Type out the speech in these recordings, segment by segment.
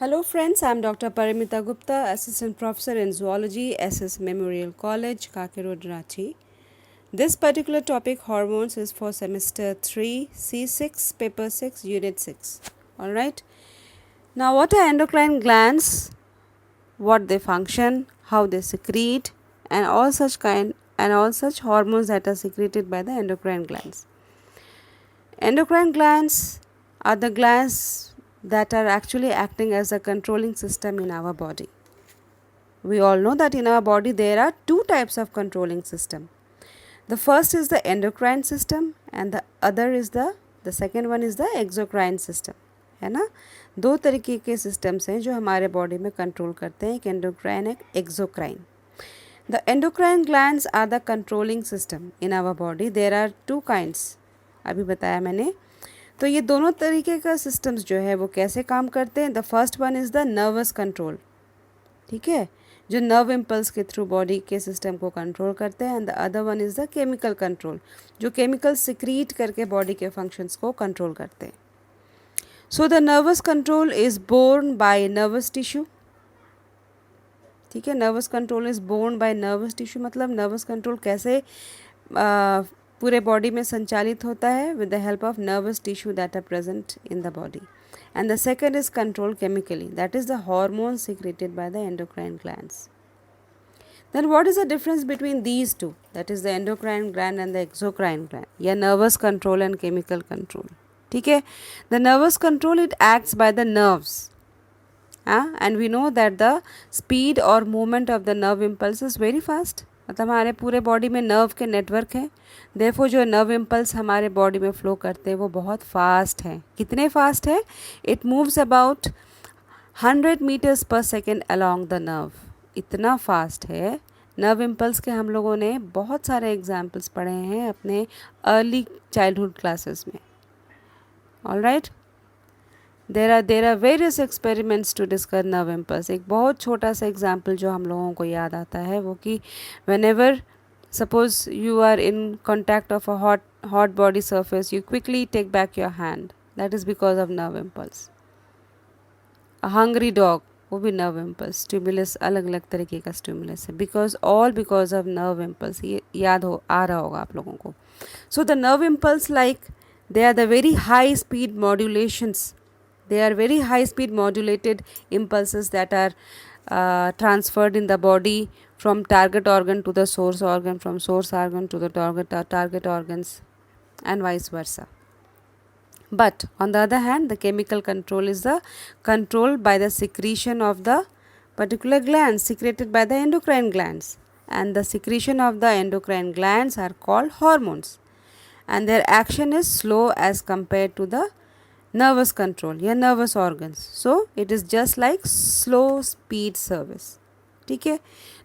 Hello friends, I am Dr. Paramita Gupta, Assistant Professor in Zoology, SS Memorial College, Kake Road, Ranchi. This particular topic, hormones, is for semester 3, C6, paper 6, unit 6. Alright. Now, what are endocrine glands? What they function, how they secrete, and all such hormones that are secreted by the endocrine glands. Endocrine glands are the glands that are actually acting as a controlling system in our body. We all know that in our body there are two types of controlling system. The first is the endocrine system and the other is the second one is the exocrine system. है ना, दो तरीके के systems हैं जो हमारे body में control करते हैं, एक एंडोक्राइन एक exocrine. The endocrine glands are the controlling system in our body. There are two kinds, अभी बताया मैंने. तो ये दोनों तरीके का सिस्टम्स जो है वो कैसे काम करते हैं. The first one is the nervous control, ठीक है, जो नर्व इम्पल्स के थ्रू बॉडी के सिस्टम को कंट्रोल करते हैं. And the other one is the chemical control, जो केमिकल सिक्रीट करके बॉडी के फंक्शंस को कंट्रोल करते हैं. So the nervous control is borne by nervous tissue. ठीक है, nervous control is borne by nervous tissue मतलब नर्वस कंट्रोल कैसे पूरे बॉडी में संचालित होता है, with the help of nervous tissue that are present in the body. And the second is controlled chemically, that is the hormones secreted by the endocrine glands. Then what is the difference between these two, that is the endocrine gland and the exocrine gland, या nervous control and chemical control. ठीक है, the nervous control it acts by the nerves, and we know that the speed or movement of the nerve impulse is very fast. मतलब हमारे पूरे body में nerve के network हैं, therefore जो nerve impulse हमारे बॉडी में फ्लो करते हैं वो बहुत फास्ट हैं. कितने फास्ट है? इट मूव्स अबाउट 100 मीटर्स पर सेकेंड अलॉन्ग द नर्व. इतना फास्ट है. नर्व इम्पल्स के हम लोगों ने बहुत सारे एग्जाम्पल्स पढ़े हैं अपने अर्ली चाइल्डहुड क्लासेस में. Alright, there are various experiments to discuss nerve impulse. एक बहुत छोटा सा एग्जाम्पल जो हम लोगों को याद आता है वो कि whenever suppose you are in contact of a hot body surface, you quickly take back your hand. That is because of nerve impulse. A hungry dog, वो भी nerve impulse. Stimulus अलग अलग तरीके का stimulus है, because of nerve impulse. ये याद हो आ रहा होगा आप लोगों को. So the nerve impulse, like they are the very high speed modulations. They are very high speed modulated impulses that are transferred in the body from target organ to the source organ, from source organ to the target organs, and vice versa. But on the other hand, the chemical control is the control by the secretion of the particular glands secreted by the endocrine glands, and the secretion of the endocrine glands are called hormones, and their action is slow as compared to the nervous control या nervous organs. So it is just like slow speed service. ठीक है.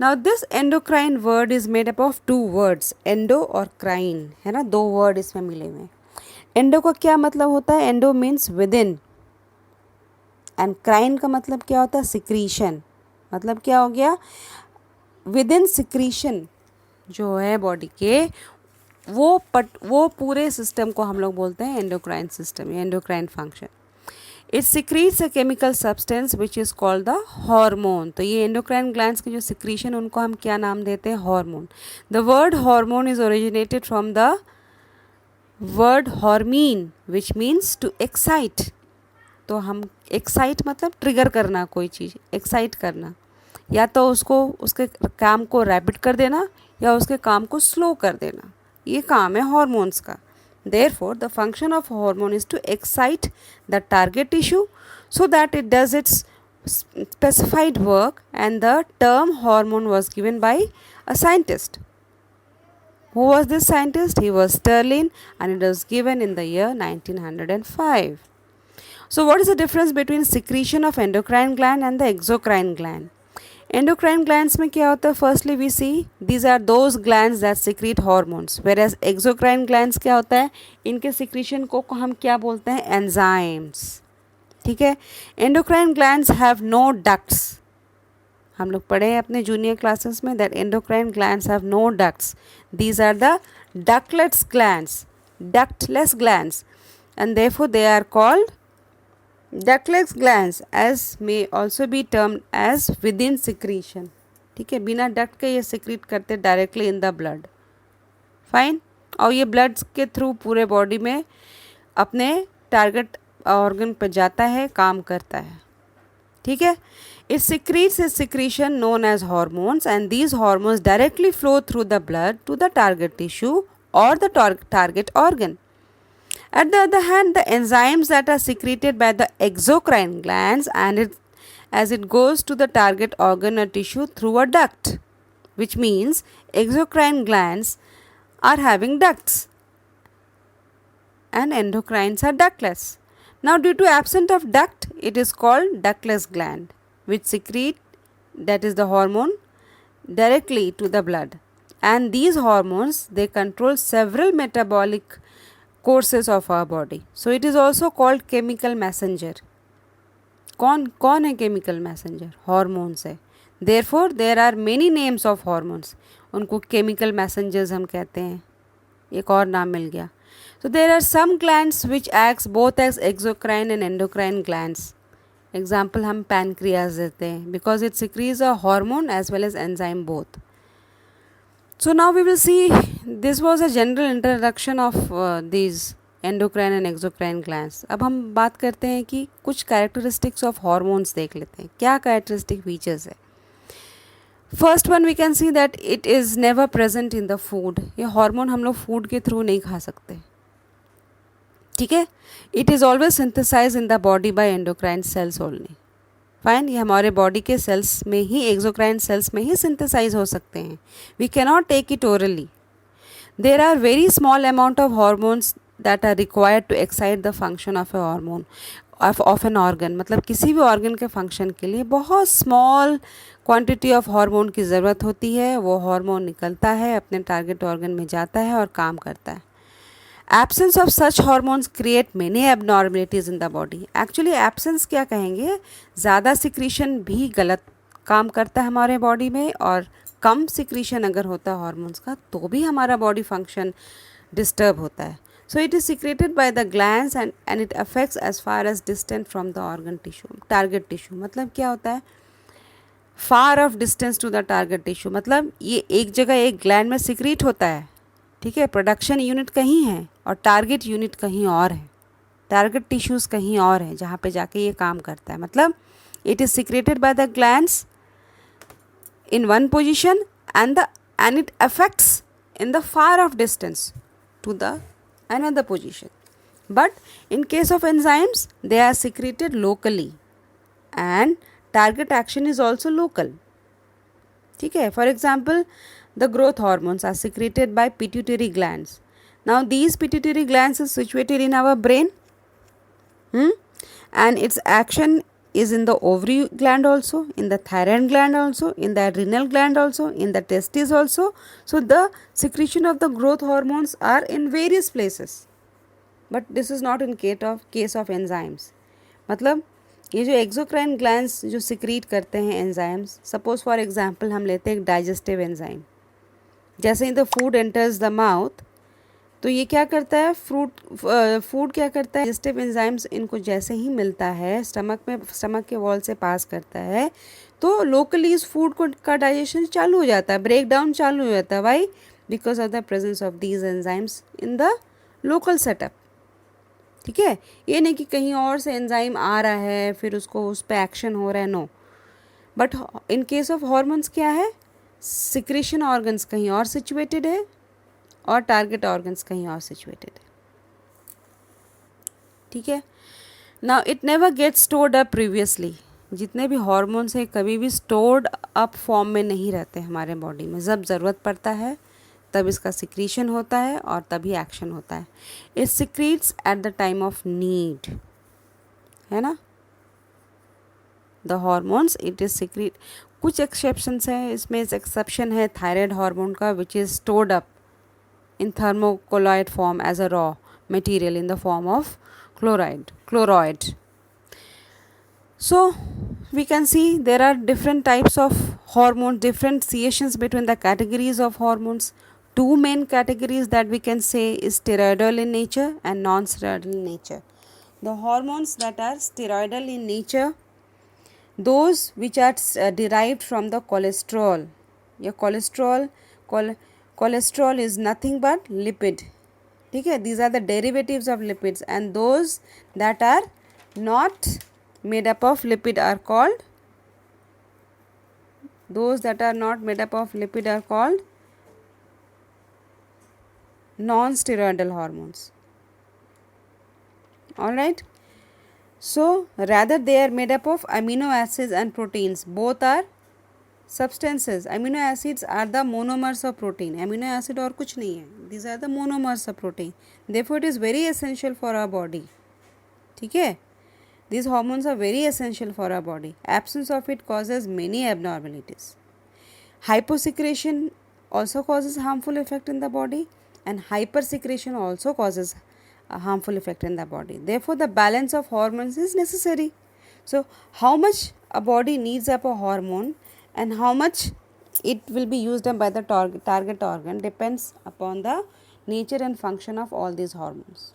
Now this endocrine word is made up of two words, endo और crine, है ना, दो word इसमें मिले हुए. एंडो का क्या मतलब होता है? Endo means within, endocrine का मतलब क्या होता है? सिक्रीशन. मतलब क्या हो गया? विद इन सिक्रीशन जो है बॉडी के, वो पूरे सिस्टम को हम लोग बोलते हैं एंडोक्राइन सिस्टम या endocrine function. It secretes a chemical substance which is called the hormone. तो ये एंडोक्राइन ग्लैंड्स के जो सिक्रीशन उनको हम क्या नाम देते हैं? Hormone. The word hormone is originated from the word hormein which means to excite. तो हम एक्साइट मतलब ट्रिगर करना, कोई चीज़ एक्साइट करना, या तो उसको उसके काम को रैपिड कर देना या उसके काम को स्लो कर देना. ये काम है हार्मोन्स का. Therefore, the function of hormone is to excite the target tissue so that it does its specified work, and the term hormone was given by a scientist. Who was this scientist? He was Sterling, and it was given in the year 1905. So what is the difference between secretion of endocrine gland and the exocrine gland? Endocrine glands में क्या होता है? Firstly we see these are those glands that secrete hormones, whereas exocrine glands क्या होता है? इनके secretion को हम क्या बोलते हैं? Enzymes. ठीक है. Endocrine glands have no ducts. हम लोग पढ़े हैं अपने जूनियर क्लासेस में that endocrine glands have no ducts. These are the ductless glands, and therefore they are called ductless glands as may also be termed as within secretion, ठीक है, बिना duct के ये सिक्रीट करते directly in the blood, fine, और ये blood के through पूरे बॉडी में अपने टारगेट ऑर्गन पर जाता है, काम करता है, ठीक है. It secretes a secretion known as hormones and these hormones directly flow through the blood to the target tissue or the target organ. At the other hand, the enzymes that are secreted by the exocrine glands and as it goes to the target organ or tissue through a duct, which means exocrine glands are having ducts and endocrines are ductless. Now, due to absence of duct, it is called ductless gland, which secrete, that is the hormone, directly to the blood. And these hormones, they control several metabolic courses of our body. So, it is also called chemical messenger. कौन है chemical messenger? Hormones है. Therefore, there are many names of hormones. उनको chemical messengers हम कहते हैं. एक और नाम मिल गया. So there are some glands which acts both as exocrine and endocrine glands. Example हम pancreas देते हैं because it secretes a hormone as well as enzyme both. So now we will see, this was a general introduction of these endocrine and exocrine glands. अब हम बात करते हैं कि कुछ characteristics of hormones देख लेते हैं. क्या characteristic features है? First one we can see that it is never present in the food. ये hormone हम लोग food के through नहीं खा सकते, ठीक है. It is always synthesize in the body by endocrine cells only, fine. ये हमारे बॉडी के सेल्स में ही, एक्सोक्राइन सेल्स में ही सिंथेसाइज हो सकते हैं. We cannot take it orally. There are very small amount of hormones that are required to excite the function of a hormone of an organ. मतलब किसी भी ऑर्गन के फंक्शन के लिए बहुत स्मॉल क्वांटिटी ऑफ हार्मोन की ज़रूरत होती है. वो हार्मोन निकलता है, अपने टारगेट ऑर्गन में जाता है और काम करता है. Absence of such hormones create many abnormalities in the body. Actually absence क्या कहेंगे, ज़्यादा secretion भी गलत काम करता है हमारे बॉडी में, और कम secretion अगर होता है हार्मोन्स का तो भी हमारा बॉडी फंक्शन डिस्टर्ब होता है. So it is secreted by the glands and it affects as far as distant from the organ tissue. Target tissue मतलब क्या होता है, far of distance to the target tissue, मतलब ये एक जगह एक ग्लैंड में secrete होता है, ठीक है, प्रोडक्शन यूनिट कहीं है और टारगेट यूनिट कहीं और है, टारगेट टिश्यूज़ कहीं और है जहाँ पे जाके ये काम करता है. मतलब it is secreted by the glands in one position and it affects in the far off distance to the another position. But in case of enzymes, they are secreted locally and target action is also local. ठीक है. For example, the growth hormones are secreted by pituitary glands. Now these pituitary glands is situated in our brain, and its action is in the ovary gland also, in the thyroid gland also, in the adrenal gland also, in the testes also. So the secretion of the growth hormones are in various places, but this is not in case of enzymes. मतलब ये जो exocrine glands जो secrete करते हैं enzymes, suppose for example हम लेते हैं एक डाइजेस्टिव एंजाइम. जैसे ही the food enters the mouth तो ये क्या करता है, फूड क्या करता है, डाइजेस्टिव एंजाइम्स इनको जैसे ही मिलता है स्टमक के वॉल से पास करता है तो लोकली इस फूड को का डाइजेशन चालू हो जाता है, ब्रेक डाउन चालू हो जाता है. Why? Because of the presence of these enzymes in the local setup. ठीक है, ये नहीं कि कहीं और से एंजाइम आ रहा है फिर उसको उस पर एक्शन हो रहा है, no. But in case of hormones क्या है, सिक्रेशन ऑर्गन्स कहीं और सिचुएटेड है और टारगेट ऑर्गन्स कहीं और सिचुएटेड है. ठीक है. Now it never get stored up previously. जितने भी हॉर्मोन्स हैं कभी भी स्टोर्ड अप फॉर्म में नहीं रहते हमारे बॉडी में. जब ज़रूरत पड़ता है तब इसका सिक्रीशन होता है और तभी एक्शन होता है. It secretes at the time of need, है ना. The hormones it is secrete. कुछ एक्सेप्शंस हैं इसमें. एक्सेप्शन है थायराइड हार्मोन का which is stored up in thermocolloid form as a raw material in the form of chloroid. So we can see there are different types of hormones, differentiations between the categories of hormones. Two main categories that we can say is steroidal in nature and non-steroidal in nature. The hormones that are steroidal in nature, those which are derived from the cholesterol. Your cholesterol is nothing but lipid. Okay, these are the derivatives of lipids, and those that are not made up of lipid are called non-steroidal hormones. Alright. So rather they are made up of amino acids and proteins. Both are substances. Amino acids are the monomers of protein. Amino acid और कुछ नहीं है. These are the monomers of protein. Therefore it is very essential for our body. ठीक है. These hormones are very essential for our body. Absence of it causes many abnormalities. Hyposecretion also causes harmful effect in the body, and hypersecretion also causes a harmful effect in the body. Therefore, the balance of hormones is necessary. So, how much a body needs of a hormone and how much it will be used up by the target organ depends upon the nature and function of all these hormones.